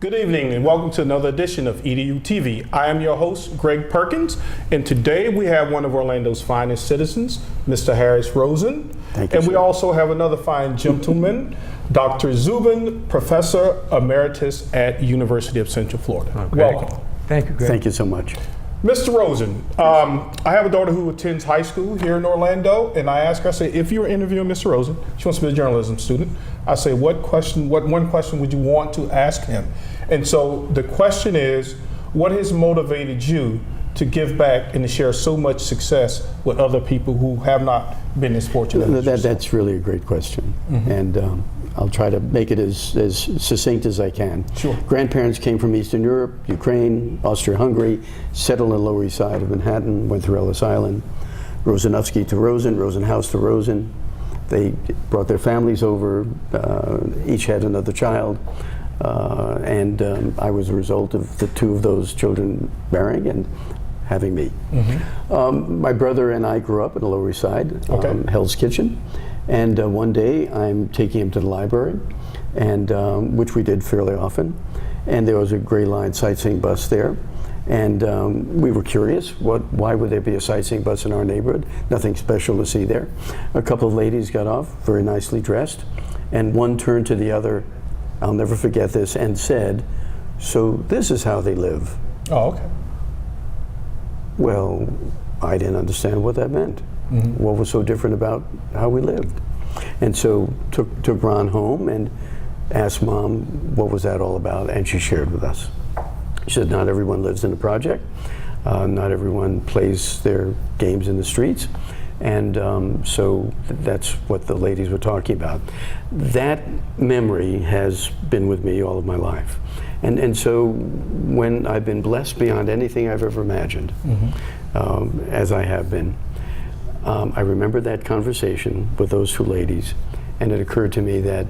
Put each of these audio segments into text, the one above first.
Good evening and welcome to another edition of EduTV. I am your host, Greg Perkins, and today we have one of Orlando's finest citizens, Mr. Harris Rosen. Thank you, and we also have another fine gentleman, Dr. Dziban, Professor Emeritus at University of Central Florida. Welcome. Thank you, Greg. Thank you so much. Mr. Rosen, I have a daughter who attends high school here in Orlando, and I ask her, I say, if you were interviewing Mr. Rosen, she wants to be a journalism student, I say, what one question would you want to ask him? And so the question is, what has motivated you to give back and to share so much success with other people who have not been as fortunate as yourself? That's really a great question. And I'll try to make it as succinct as I can. Sure. Grandparents came from Eastern Europe, Ukraine, Austria-Hungary, settled on the Lower East Side of Manhattan, went through Ellis Island, Rosenowski to Rosen, Rosenhaus to Rosen. They brought their families over, each had another child, and I was a result of the two of those children marrying and having me. My brother and I grew up in the Lower East Side, Hell's Kitchen. And one day I'm taking him to the library, and which we did fairly often. And there was a Gray Line sightseeing bus there. And we were curious, why would there be a sightseeing bus in our neighborhood? Nothing special to see there. A couple of ladies got off, very nicely dressed, and one turned to the other, I'll never forget this, and said, "So this is how they live." Oh, okay. Well, I didn't understand what that meant. What was so different about how we lived? And so took Ron home and asked Mom, what was that all about? And she shared with us. She said, not everyone lives in a project. Not everyone plays their games in the streets. And so that's what the ladies were talking about. That memory has been with me all of my life. And so when I've been blessed beyond anything I've ever imagined, as I have been, I remember that conversation with those two ladies, and it occurred to me that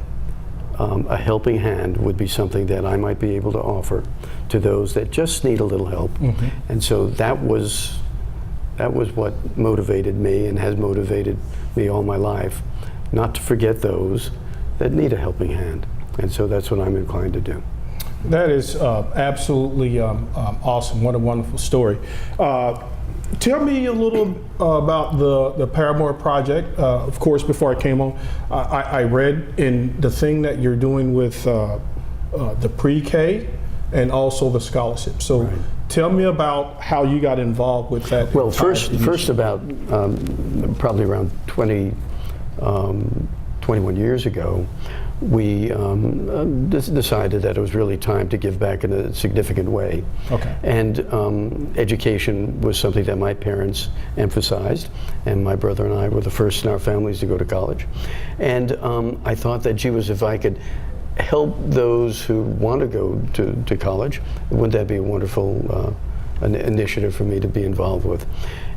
a helping hand would be something that I might be able to offer to those that just need a little help. And so that was what motivated me and has motivated me all my life, not to forget those that need a helping hand. And so that's what I'm inclined to do. That is absolutely awesome. What a wonderful story. Tell me a little about the Paramore Project. Of course, before I came on, I read in the thing that you're doing with the pre-K and also the scholarship. So tell me about how you got involved with that. Well, first about probably around 21 years ago, we decided that it was really time to give back in a significant way. And education was something that my parents emphasized, and my brother and I were the first in our families to go to college. And I thought that, gee whiz, if I could help those who want to go to college, wouldn't that be a wonderful an initiative for me to be involved with?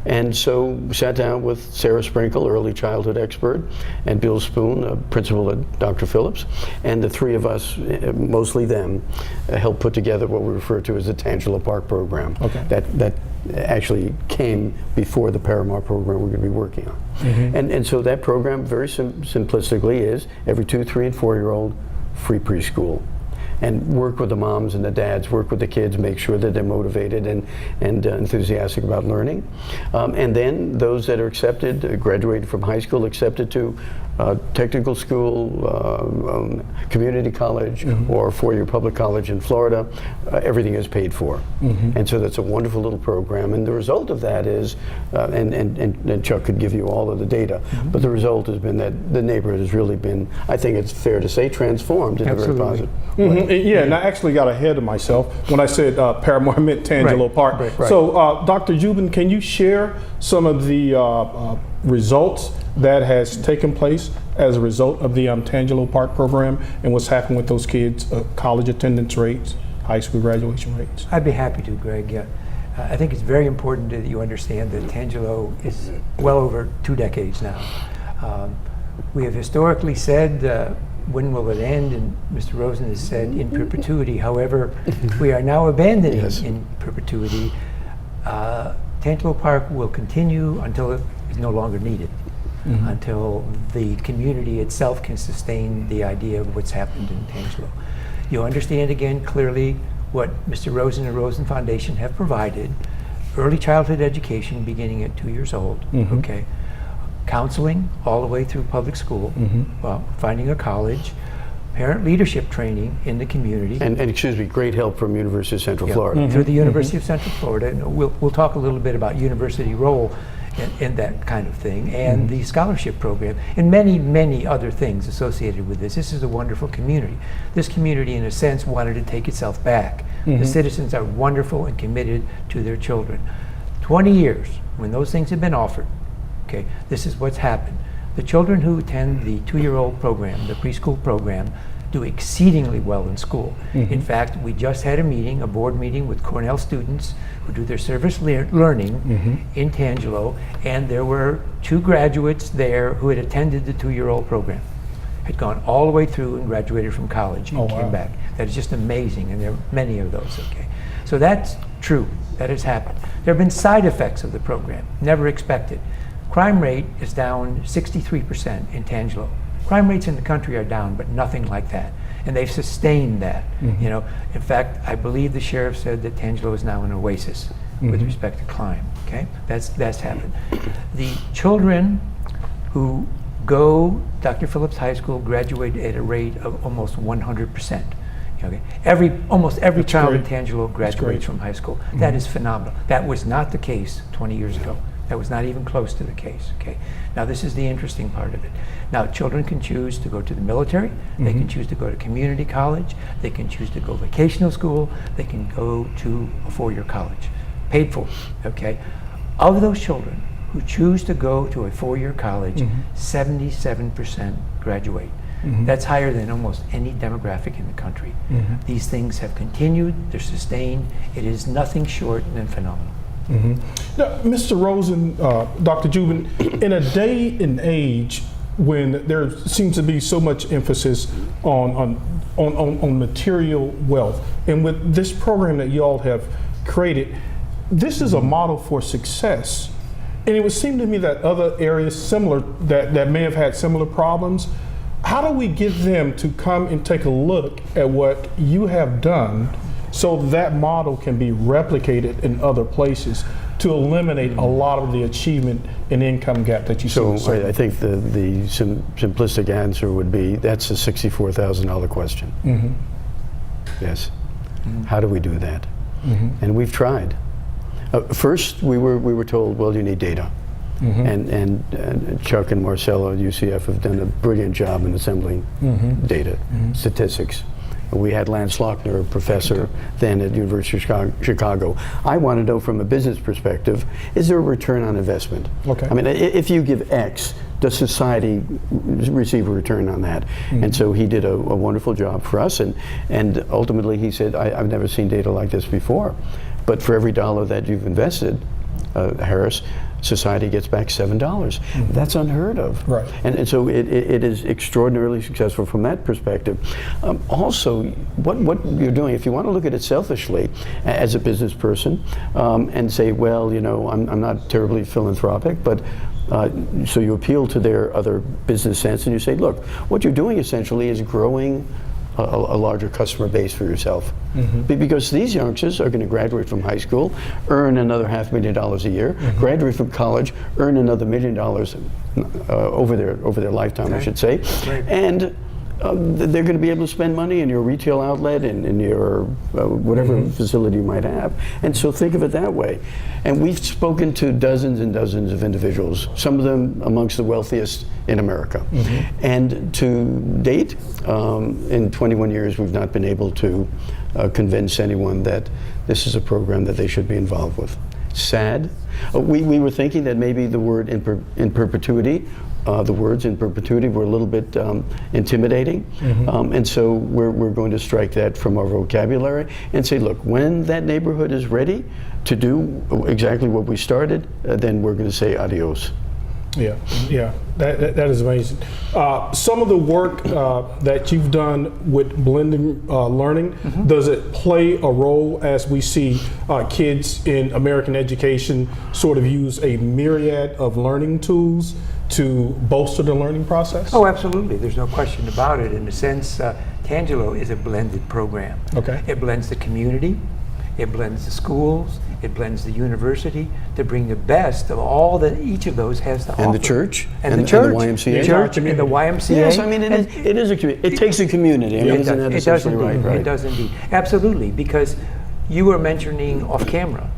And so we sat down with Sarah Sprinkle, early childhood expert, and Bill Spoon, a principal at Dr. Phillips, and the three of us, mostly them, helped put together what we refer to as the Tangelo Park Program. That actually came before the Paramore Program we're going to be working on. And so that program, very simplistically, is every 2-, 3-, and 4-year-old free preschool. And work with the moms and the dads, work with the kids, make sure that they're motivated and enthusiastic about learning. And then those that are accepted, graduated from high school, accepted to technical school, community college, or 4-year public college in Florida, everything is paid for. And so that's a wonderful little program. And the result of that is, and Chuck could give you all of the data, but the result has been that the neighborhood has really been, I think it's fair to say, transformed in a very positive way. Yeah, and I actually got ahead of myself when I said Paramore, I meant Tangelo Park. So Dr. Dziban, can you share some of the results that has taken place as a result of the Tangelo Park program and what's happened with those kids, college attendance rates, high school graduation rates? I'd be happy to, Greg. I think it's very important that you understand that Tangelo is well over 2 decades now. We have historically said, when will it end? And Mr. Rosen has said in perpetuity. However, we are now abandoning in perpetuity. Tangelo Park will continue until it is no longer needed, until the community itself can sustain the idea of what's happened in Tangelo. You understand again clearly what Mr. Rosen and Rosen Foundation have provided. Early childhood education beginning at 2 years old, okay? Counseling all the way through public school, well, finding a college, parent leadership training in the community. And excuse me, great help from University of Central Florida. Through the University of Central Florida. And we'll talk a little bit about university role in that kind of thing, and the scholarship program, and many, many other things associated with this. This is a wonderful community. This community, in a sense, wanted to take itself back. The citizens are wonderful and committed to their children. 20 years, when those things have been offered, okay, this is what's happened. The children who attend the 2-year-old program, the preschool program, do exceedingly well in school. In fact, we just had a board meeting with Cornell students who do their service learning in Tangelo, and there were 2 graduates there who had attended the 2-year-old program, had gone all the way through and graduated from college and came back. That is just amazing, and there are many of those, okay? So that's true, that has happened. There have been side effects of the program, never expected. Crime rate is down 63% in Tangelo. Crime rates in the country are down, but nothing like that. And they've sustained that. You know, in fact, I believe the sheriff said that Tangelo is now an oasis with respect to crime. Okay, that's happened. The children who go Dr. Phillips High School graduate at a rate of almost 100%. Okay, almost every child in Tangelo graduates from high school. That is phenomenal. That was not the case 20 years ago. That was not even close to the case. Okay. Now this is the interesting part of it. Now children can choose to go to the military. They can choose to go to community college. They can choose to go vocational school. They can go to a 4-year college, paid for. Okay. Of those children who choose to go to a 4-year college, 77% graduate. That's higher than almost any demographic in the country. These things have continued. They're sustained. It is nothing short than phenomenal. Now, Mr. Rosen, Dr. Dziban, in a day and age when there seems to be so much emphasis on material wealth, and with this program that you all have created, this is a model for success. And it would seem to me that other areas similar that may have had similar problems, how do we get them to come and take a look at what you have done so that model can be replicated in other places to eliminate a lot of the achievement and income gap that you see? So I think the simplistic answer would be that's a $64,000 question. Yes. How do we do that? And we've tried. First, we were told, well, you need data. And Chuck and Marcelo at UCF have done a brilliant job in assembling data, statistics. We had Lance Lochner, a professor then at University of Chicago. I want to know from a business perspective, is there a return on investment? Okay. I mean, if you give X, does society receive a return on that? And so he did a wonderful job for us, and ultimately he said, I've never seen data like this before, but for every dollar that you've invested, Harris, society gets back $7. That's unheard of. Right. And so it is extraordinarily successful from that perspective. Also, what you're doing, if you want to look at it selfishly as a business person and say, well, you know, I'm not terribly philanthropic, but so you appeal to their other business sense and you say, look, what you're doing essentially is growing a larger customer base for yourself. Because these youngsters are going to graduate from high school, earn another $500,000 a year, graduate from college, earn another $1 million over their lifetime, I should say, and they're going to be able to spend money in your retail outlet and in your whatever facility you might have. And so think of it that way. And we've spoken to dozens and dozens of individuals, some of them amongst the wealthiest in America. And to date, in 21 years, we've not been able to convince anyone that this is a program that they should be involved with. Sad. We were thinking that maybe the word in perpetuity, the words in perpetuity were a little bit intimidating. And so we're going to strike that from our vocabulary and say, look, when that neighborhood is ready to do exactly what we started, then we're going to say adios. Yeah, that is amazing. Some of the work that you've done with blended learning, does it play a role as we see kids in American education sort of use a myriad of learning tools to bolster the learning process? Oh, absolutely. There's no question about it. In a sense, Tangelo is a blended program. Okay. It blends the community, it blends the schools, it blends the university to bring the best of all that each of those has to offer. And the church. And the And church. the YMCA. The church and the YMCA. Yes, I mean, it is a community. It takes a community. I mean, isn't that It does essentially indeed. right? It does indeed. Absolutely, because you were mentioning off camera,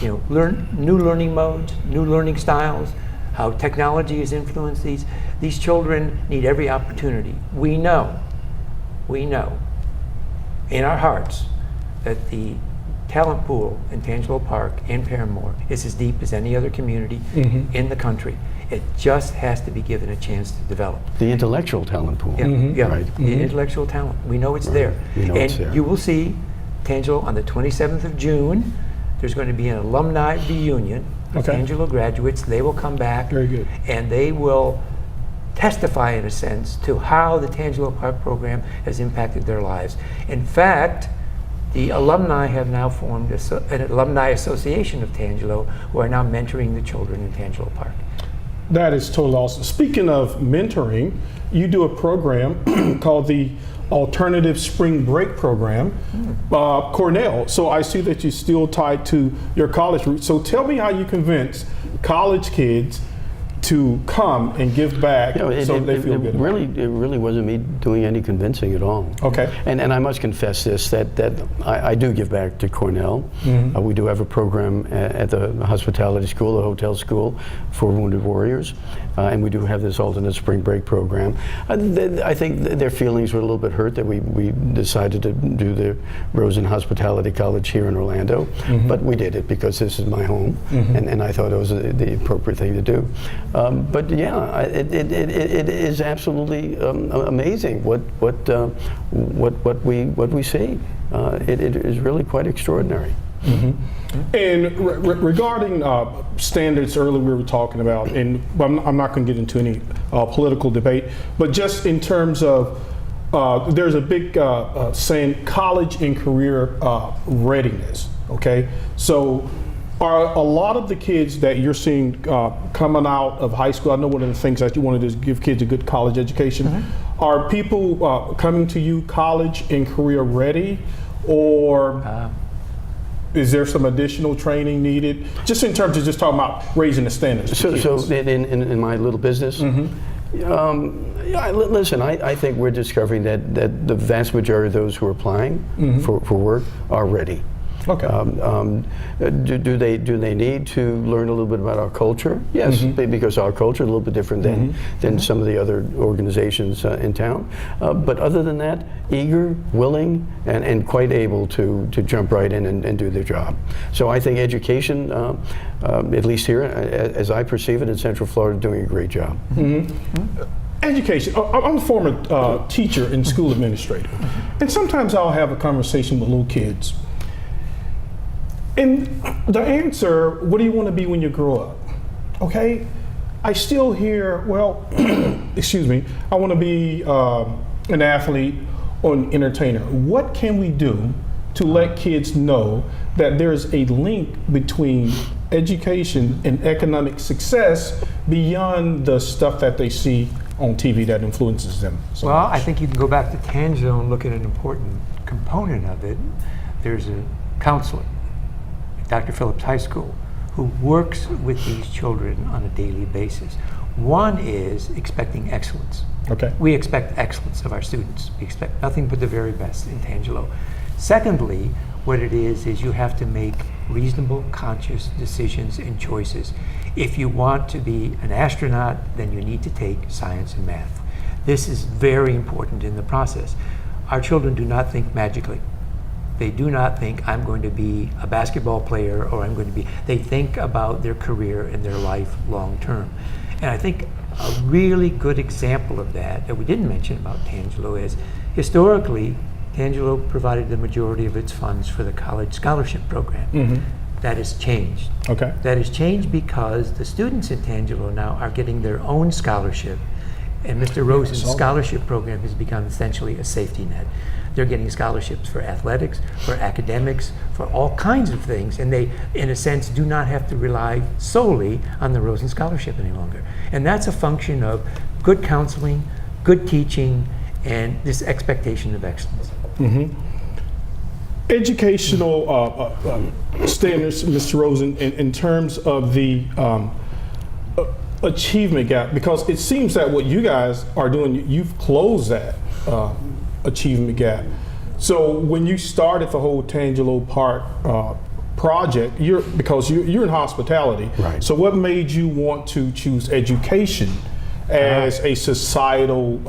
new learning modes, new learning styles, how technology has influenced these. These children need every opportunity. We know in our hearts that the talent pool in Tangelo Park and Paramore is as deep as any other community in the country. It just has to be given a chance to develop. The intellectual talent pool. Yeah, Right. the intellectual talent. We know it's there. We know and it's there. you will see, Tangelo, on the 27th of June, there's going to be an alumni reunion of Okay. Tangelo graduates. They will come back. Very good. And they will testify, in a sense, to how the Tangelo Park program has impacted their lives. In fact, the alumni have now formed an alumni association of Tangelo, who are now mentoring the children in Tangelo Park. That is totally awesome. Speaking of mentoring, you do a program called the Alternative Spring Break Program, Cornell. So I see that you're still tied to your college roots. So tell me how you convince college kids to come and give back so they feel good. It really wasn't me doing any convincing at all. Okay. And I must confess this, that I do give back to Cornell. We do have a program at the hospitality school, the hotel school for wounded warriors. And we do have this alternate spring break program. I think their feelings were a little bit hurt that we decided to do the Rosen Hospitality College here in Orlando. But we did it because this is my home, and I thought it was the appropriate thing to do. But yeah, it is absolutely amazing what we see. It is really quite extraordinary. And regarding standards, earlier we were talking about, and I'm not going to get into any political debate, but just in terms of there's a big saying, college and career readiness. Okay, so are a lot of the kids that you're seeing coming out of high school, I know one of the things that you wanted to give kids a good college education, are people coming to you college and career ready, or is there some additional training needed? Just in terms of just talking about raising the standards. So in my little business, listen, I think we're discovering that the vast majority of those who are applying for work are ready. Okay. Do they need to learn a little bit about our culture? Yes, because our culture is a little bit different than some of the other organizations in town. But other than that, eager, willing, and quite able to jump right in and do their job. So I think education, at least here, as I perceive it in Central Florida, doing a great job. Education. I'm a former teacher and school administrator, and sometimes I'll have a conversation with little kids. And the answer, what do you want to be when you grow up? Okay, I still hear, well, excuse me, I want to be an athlete or an entertainer. What can we do to let kids know that there's a link between education and economic success beyond the stuff that they see on TV that influences them so Well, much? I think you can go back to Tangelo and look at an important component of it. There's a counselor at Dr. Phillips High School who works with these children on a daily basis. One is expecting excellence. Okay. We expect excellence of our students. We expect nothing but the very best in Tangelo. Secondly, what it is you have to make reasonable, conscious decisions and choices. If you want to be an astronaut, then you need to take science and math. This is very important in the process. Our children do not think magically. They do not think I'm going to be a basketball player or I'm going to be, they think about their career and their life long term. And I think a really good example of that we didn't mention about Tangelo is, historically, Tangelo provided the majority of its funds for the college scholarship program. That has changed. Okay. That has changed because the students in Tangelo now are getting their own scholarship, and Mr. Rosen's scholarship program has become essentially a safety net. They're getting scholarships for athletics, for academics, for all kinds of things, and they, in a sense, do not have to rely solely on the Rosen scholarship any longer. And that's a function of good counseling, good teaching, and this expectation of excellence. Educational standards, Mr. Rosen, in terms of the achievement gap, because it seems that what you guys are doing, you've closed that achievement gap. So when you started the whole Tangelo Park project, because you're in hospitality, right. So what made you want to choose education as a societal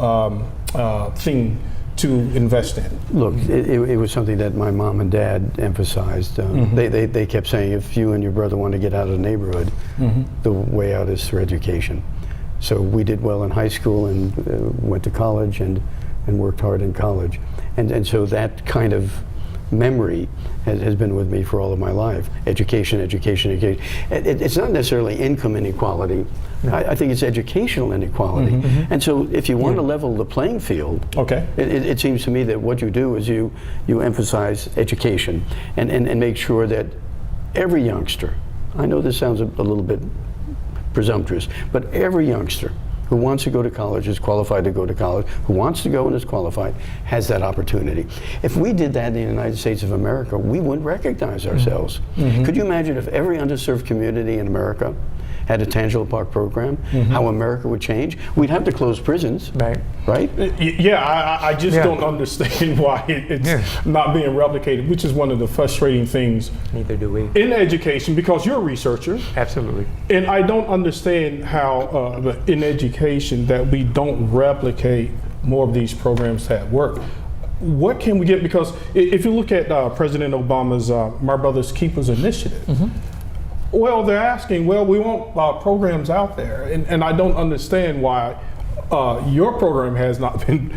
thing to invest in? Look, it was something that my mom and dad emphasized. They kept saying, if you and your brother want to get out of the neighborhood, the way out is through education. So we did well in high school and went to college and worked hard in college. And so that kind of memory has been with me for all of my life. Education, education, education. It's not necessarily income inequality. No. I think it's educational inequality. And so if you want to level the playing field, okay, it seems to me that what you do is you emphasize education and make sure that every youngster, I know this sounds a little bit presumptuous, but every youngster who wants to go to college, is qualified to go to college, who wants to go and is qualified, has that opportunity. If we did that in the United States of America, we wouldn't recognize ourselves. Could you imagine if every underserved community in America had a Tangelo Park program, how America would change? We'd have to close prisons, right? Yeah, I just don't understand why it's not being replicated, which is one of the frustrating things. Neither do we. In education, because you're a researcher. Absolutely. And I don't understand how in education that we don't replicate more of these programs that work. What can we get? Because if you look at President Obama's My Brother's Keepers initiative, well, they're asking, well, we want programs out there, and I don't understand why your program has not been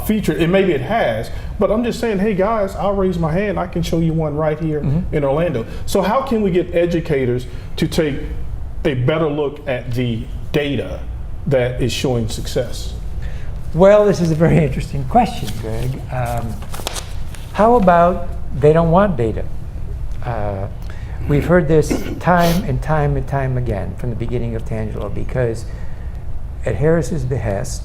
featured. And maybe it has, but I'm just saying, hey guys, I'll raise my hand. I can show you one right here in Orlando. So how can we get educators to take a better look at the data that is showing success? Well, this is a very interesting question, Greg. How about they don't want data? We've heard this time and time and time again from the beginning of Tangelo, because at Harris's behest,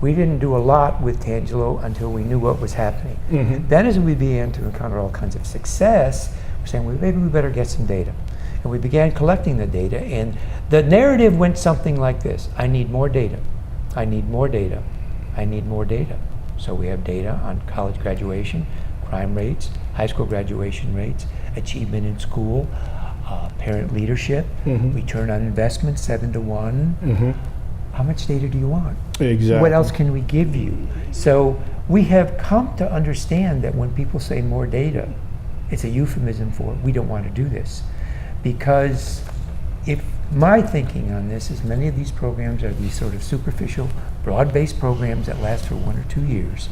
we didn't do a lot with Tangelo until we knew what was happening. Then as we began to encounter all kinds of success, we're saying, well, maybe we better get some data. And we began collecting the data, and the narrative went something like this: I need more data, I need more data, I need more data. So we have data on college graduation, crime rates, high school graduation rates, achievement in school, parent leadership, return on investment 7 to 1. How much data do you want? Exactly. What else can we give you? So we have come to understand that when people say more data, it's a euphemism for we don't want to do this. Because if my thinking on this is many of these programs are these sort of superficial, broad-based programs that last for 1 or 2 years.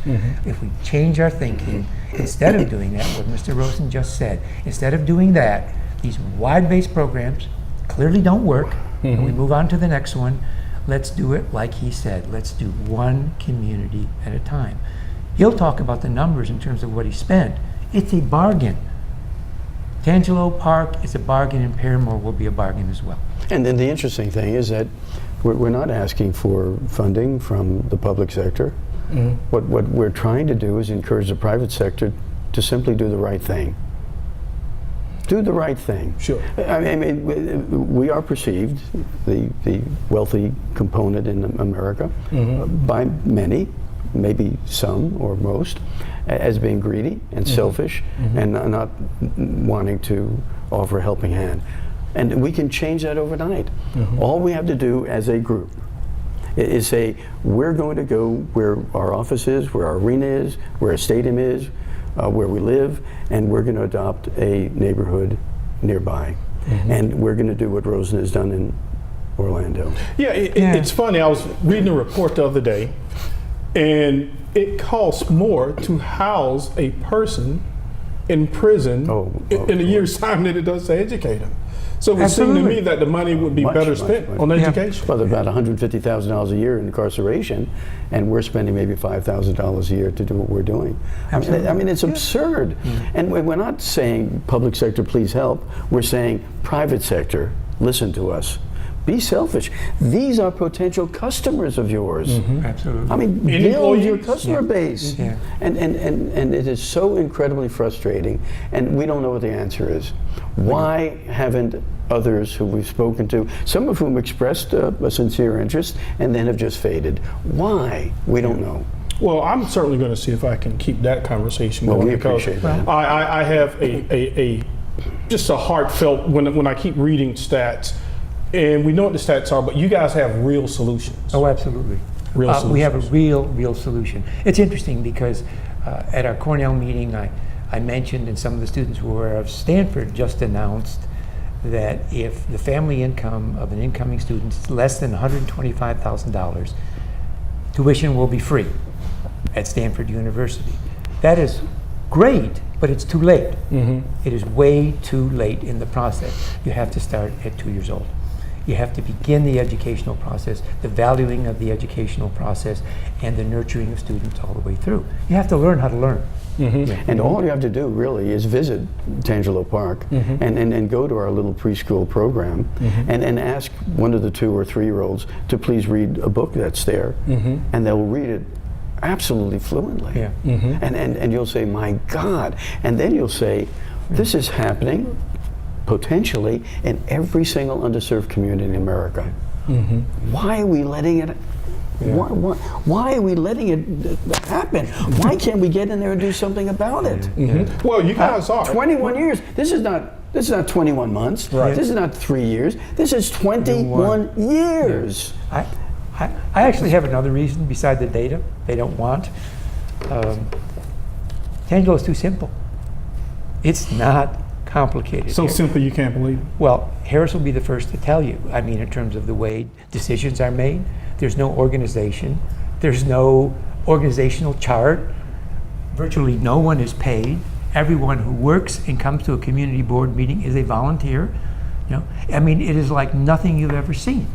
If we change our thinking, instead of doing that, what Mr. Rosen just said, instead of doing that, these wide-based programs clearly don't work, and we move on to the next one. Let's do it like he said. Let's do one community at a time. He'll talk about the numbers in terms of what he spent. It's a bargain. Tangelo Park is a bargain, and Paramore will be a bargain as well. And then the interesting thing is that we're not asking for funding from the public sector. What we're trying to do is encourage the private sector to simply do the right thing. Do the right thing. Sure. I mean, we are perceived, the wealthy component in America, by many, maybe some or most, as being greedy and selfish and not wanting to offer a helping hand. And we can change that overnight. All we have to do as a group is say, we're going to go where our office is, where our arena is, where a stadium is, where we live, and we're going to adopt a neighborhood nearby. And we're going to do what Rosen has done in Orlando. Yeah, it's funny. I was reading a report the other day, and it costs more to house a person in prison in a year's time than it does to educate them. So it would seem to me that the money would be better spent on education. Well, there's about $150,000 a year in incarceration, and we're spending maybe $5,000 a year to do what we're doing. I mean, it's absurd. And we're not saying public sector, please help. We're saying private sector, listen to us. be selfish. These are potential customers of yours. Absolutely. I mean, build employees. your customer base. Yeah. And it is so incredibly frustrating, and we don't know what the answer is. Why haven't others who we've spoken to, some of whom expressed a sincere interest and then have just faded? Why? We don't know. Well, I'm certainly going to see if I can keep that conversation Well, going, we because appreciate that. I have a just a heartfelt, when I keep reading stats, and we know what the stats are, but you guys have real solutions. Oh, absolutely. Real We have a solutions. real solution. It's interesting because at our Cornell meeting, I mentioned, and some of the students who were of Stanford just announced that if the family income of an incoming student is less than $125,000, tuition will be free at Stanford University. That is great, but it's too late. It is way too late in the process. You have to start at 2 years old. You have to begin the educational process, the valuing of the educational process, and the nurturing of students all the way through. You have to learn how to learn. And all you have to do really is visit Tangelo Park and go to our little preschool program and ask one of the 2 or 3 year olds to please read a book that's there, and they'll read it absolutely fluently. Yeah. And you'll say, my God. And then you'll say, this is happening potentially in every single underserved community in America. Why are we letting it? Why are we letting it happen? Why can't we get in there and do something about it? Well, you guys are. 21 years. This is not 21 months. Right. This is not 3 years. This is 21 years. I actually have another reason beside the data they don't want. Tangelo is too simple. It's not complicated. So simple you can't believe it. Well, Harris will be the first to tell you. I mean, in terms of the way decisions are made, there's no organization. There's no organizational chart. Virtually no one is paid. Everyone who works and comes to a community board meeting is a volunteer. You know, I mean, it is like nothing you've ever seen.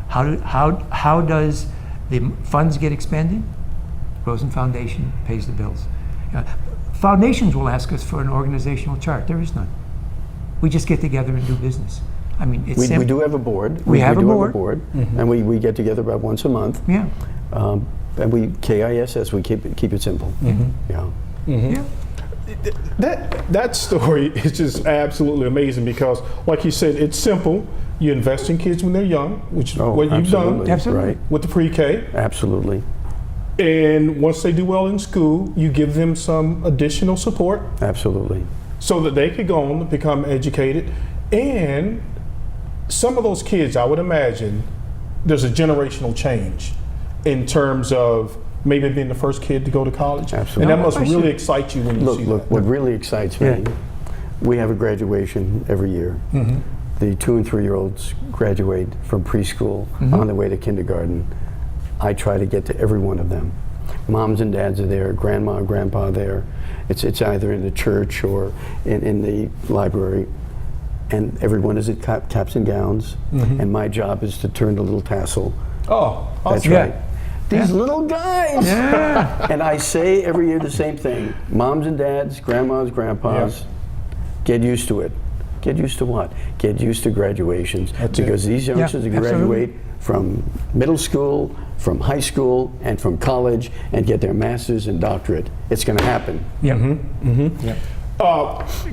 How does the funds get expended? Rosen Foundation pays the bills. Foundations will ask us for an organizational chart. There is none. We just get together and do business. I mean, it's We simple. do have a board. We have a do board. And we get together about once a month. Yeah. And we KISS. We keep it simple. Yeah. Yeah. That story is just absolutely amazing, because, like you said, it's simple. You invest in kids when they're young, which is what you've done Absolutely. Right. with the pre-K. Absolutely. And once they do well in school, you give them some additional support Absolutely. so that they could go on to become educated. And some of those kids, I would imagine, there's a generational change in terms of maybe being the first kid to go to college. Absolutely. And that must really excite you when you see Look, that. what really excites me, we have a graduation every year. The 2 and 3 year olds graduate from preschool on their way to kindergarten. I try to get to every one of them. Moms and dads are there, grandma and grandpa are there. It's either in the church or in the library. And everyone is at caps and gowns. And my job is to turn the little tassel. Oh, That's awesome. right. These little guys. And I say every year the same thing. Moms and dads, grandmas, grandpas, get used to it. Get used to what? Get used to graduations. Because these youngsters graduate from middle school, from high school, and from college, and get their master's and doctorate. It's going to happen.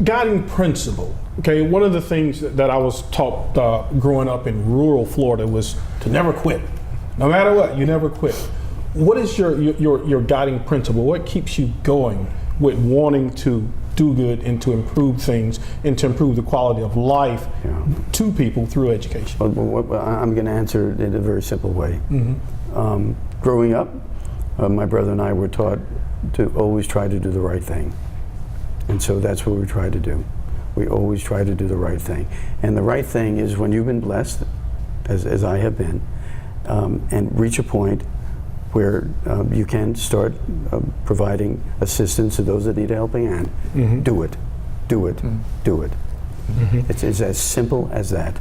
Guiding principle. Okay, one of the things that I was taught growing up in rural Florida was to never quit. No matter what, you never quit. What is your guiding principle? What keeps you going with wanting to do good and to improve things and to improve the quality of life to people through education? Well, I'm going to answer it in a very simple way. Growing up, my brother and I were taught to always try to do the right thing. And so that's what we try to do. We always try to do the right thing. And the right thing is when you've been blessed, as I have been, and reach a point where you can start providing assistance to those that need a helping hand. Do it. Do it. Do it. It's as simple as that.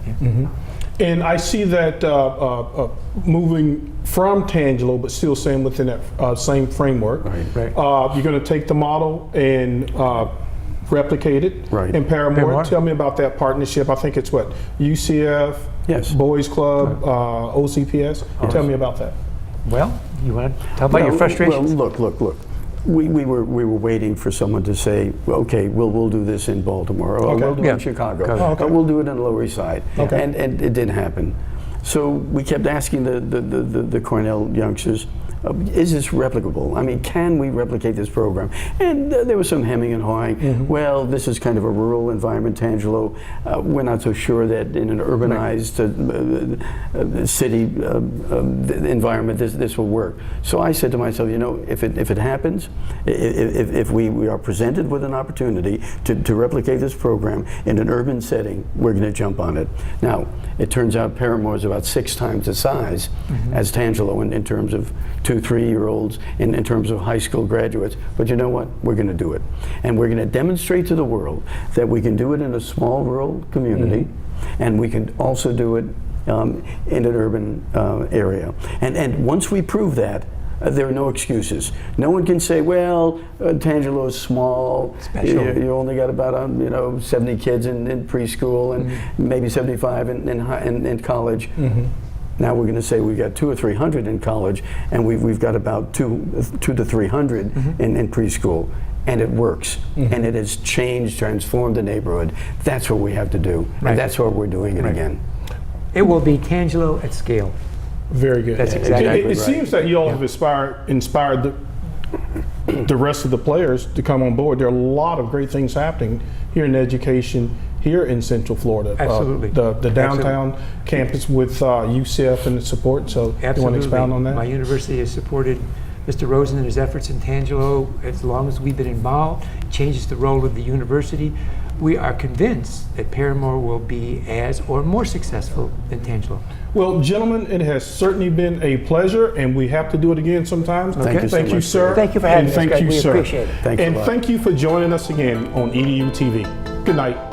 And I see that moving from Tangelo, but still staying within that same framework. Right. You're going to take the model and replicated Right. in Paramore. Paramore. Tell me about that partnership. I think it's what, UCF, Yes. Boys Club, OCPS. Tell me about that. Well, you want to tell about your Well, frustrations? Well, look. We were waiting for someone to say, okay, we'll do this in Baltimore, or Okay. we'll do it Yeah. in Chicago, Oh, okay. or we'll do it in the Lower East Side. Okay. And it didn't happen. So we kept asking the Cornell youngsters, is this replicable? I mean, can we replicate this program? And there was some hemming and hawing. Well, this is kind of a rural environment, Tangelo. We're not so sure that in an urbanized city environment this will work. So I said to myself, you know, if it happens, if we are presented with an opportunity to replicate this program in an urban setting, we're going to jump on it. Now, it turns out Paramore is about 6 times the size as Tangelo in terms of 2-3-year-olds, in terms of high school graduates. But you know what? We're going to do it. And we're going to demonstrate to the world that we can do it in a small rural community, and we can also do it in an urban area. And once we prove that, there are no excuses. No one can say, well, Tangelo is small. Special. You only got about 70 kids in preschool and maybe 75 in college. Now we're going to say we've got 200 or 300 in college, and we've got about 200 to 300 in preschool, and it works, and it has changed, transformed the neighborhood. That's what we have to do, Right. and that's why we're doing it again. It will be Tangelo at scale. Very good. That's exactly It right. seems that you all have inspired the rest of the players to come on board. There are a lot of great things happening here in education, here in Central Florida. Absolutely. The downtown campus with UCF and the support. So you want Absolutely. to expound on that? My university has supported Mr. Rosen and his efforts in Tangelo as long as we've been involved. It changes the role of the university. We are convinced that Paramore will be as or more successful than Tangelo. Well, gentlemen, it has certainly been a pleasure, and we have to do it again sometimes. Thank you so Thank you, much, sir. Thank you for having And us, thank Greg. you, We sir. appreciate it. Thanks a And lot. thank you for joining us again on EduTV. Good night.